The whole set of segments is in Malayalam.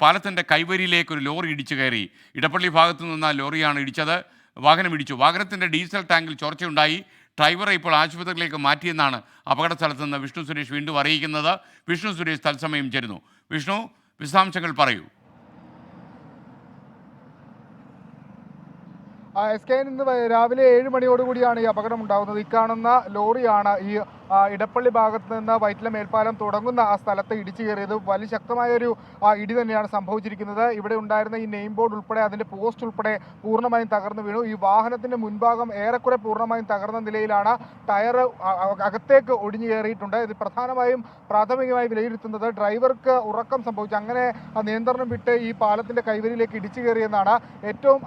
പാലത്തിൻ്റെ കൈവരിയിലേക്ക് ഒരു ലോറി ഇടിച്ചു കയറി. ഇടപ്പള്ളി ഭാഗത്തു നിന്ന് ലോറിയാണ് ഇടിച്ചത്. വാഹനം ഇടിച്ചു. വാഹനത്തിൻ്റെ ഡീസൽ ടാങ്കിൽ ചോർച്ചയുണ്ടായി. ഡ്രൈവറെ ഇപ്പോൾ ആശുപത്രിയിലേക്ക് മാറ്റിയെന്നാണ് അപകട സ്ഥലത്ത് നിന്ന് വിഷ്ണു സുരേഷ് വീണ്ടും അറിയിക്കുന്നത്. വിഷ്ണു സുരേഷ് തത്സമയം ചേരുന്നു. വിഷ്ണു, വിശദാംശങ്ങൾ പറയൂ. SK ഇന്ന് രാവിലെ 7 മണിയോടുകൂടിയാണ് ഈ അപകടം ഉണ്ടാകുന്നത്. ഇക്കാണുന്ന ലോറിയാണ് ഈ ഇടപ്പള്ളി ഭാഗത്ത് നിന്ന് വൈറ്റില മേൽപ്പാലം തുടങ്ങുന്ന ആ സ്ഥലത്ത് ഇടിച്ചു കയറിയത്. വലിയ ശക്തമായൊരു ഇടി തന്നെയാണ് സംഭവിച്ചിരിക്കുന്നത്. ഇവിടെ ഉണ്ടായിരുന്ന ഈ നെയിം ബോർഡ് ഉൾപ്പെടെ അതിൻ്റെ പോസ്റ്റ് ഉൾപ്പെടെ പൂർണ്ണമായും തകർന്നു വീണു. ഈ വാഹനത്തിൻ്റെ മുൻഭാഗം ഏറെക്കുറെ പൂർണ്ണമായും തകർന്ന നിലയിലാണ്. ടയർ അകത്തേക്ക് ഒടിഞ്ഞു കയറിയിട്ടുണ്ട്. ഇത് പ്രാഥമികമായി വിലയിരുത്തുന്നത് ഡ്രൈവർക്ക് ഉറക്കം സംഭവിച്ചു, അങ്ങനെ നിയന്ത്രണം വിട്ട് ഈ പാലത്തിൻ്റെ കൈവരിയിലേക്ക് ഇടിച്ചു കയറിയെന്നാണ്. ഏറ്റവും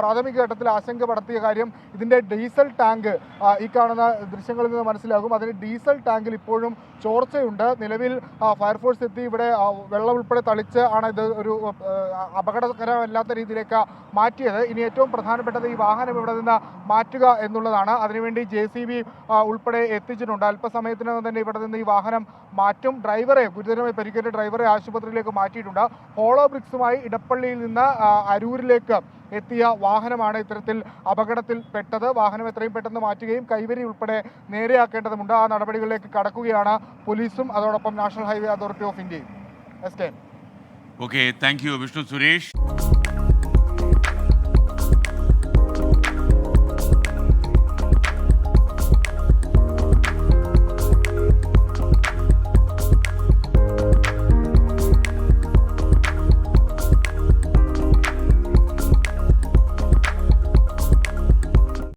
പ്രാഥമിക ഘട്ടത്തിൽ ആശങ്ക പടർത്തിയ കാര്യം ഇതിൻ്റെ ഡീസൽ ടാങ്ക് ഈ കാണുന്ന ദൃശ്യങ്ങളിൽ നിന്ന് മനസ്സിലാക്കും. അതിന് ഡീസൽ ടാങ്കിൽ ഇപ്പോഴും ചോർച്ചയുണ്ട്. നിലവിൽ ഫയർഫോഴ്സ് എത്തി ഇവിടെ വെള്ളം ഉൾപ്പെടെ തളിച്ച് ആണ് ഇത് ഒരു അപകടകരമല്ലാത്ത രീതിയിലേക്ക് മാറ്റിയത്. ഇനി ഏറ്റവും പ്രധാനപ്പെട്ടത് ഈ വാഹനം ഇവിടെ നിന്ന് മാറ്റുക എന്നുള്ളതാണ്. അതിനുവേണ്ടി JCB ഉൾപ്പെടെ എത്തിച്ചിട്ടുണ്ട്. അല്പസമയത്തിനകം തന്നെ ഇവിടെ നിന്ന് ഈ വാഹനം മാറ്റും. ഗുരുതരമായി പരിക്കേറ്റ ഡ്രൈവറെ ആശുപത്രിയിലേക്ക് മാറ്റിയിട്ടുണ്ട്. ഹോളോ ബ്രിക്സുമായി ഇടപ്പള്ളിയിൽ നിന്ന് അരൂരിലേക്ക് എത്തിയ വാഹനമാണ് ഇത്തരത്തിൽ അപകടത്തിൽ പെട്ടത്. വാഹനം എത്രയും പെട്ടെന്ന് മാറ്റുകയും കൈവരി ഉൾപ്പെടെ നേരെയാക്കേണ്ടതുണ്ട്. ആ നടപടികളിലേക്ക് കടക്കുകയാണ് പോലീസും അതോടൊപ്പം നാഷണൽ ഹൈവേ അതോറിറ്റി ഓഫ് ഇന്ത്യയും. Okay, thank you Vishnu Suresh.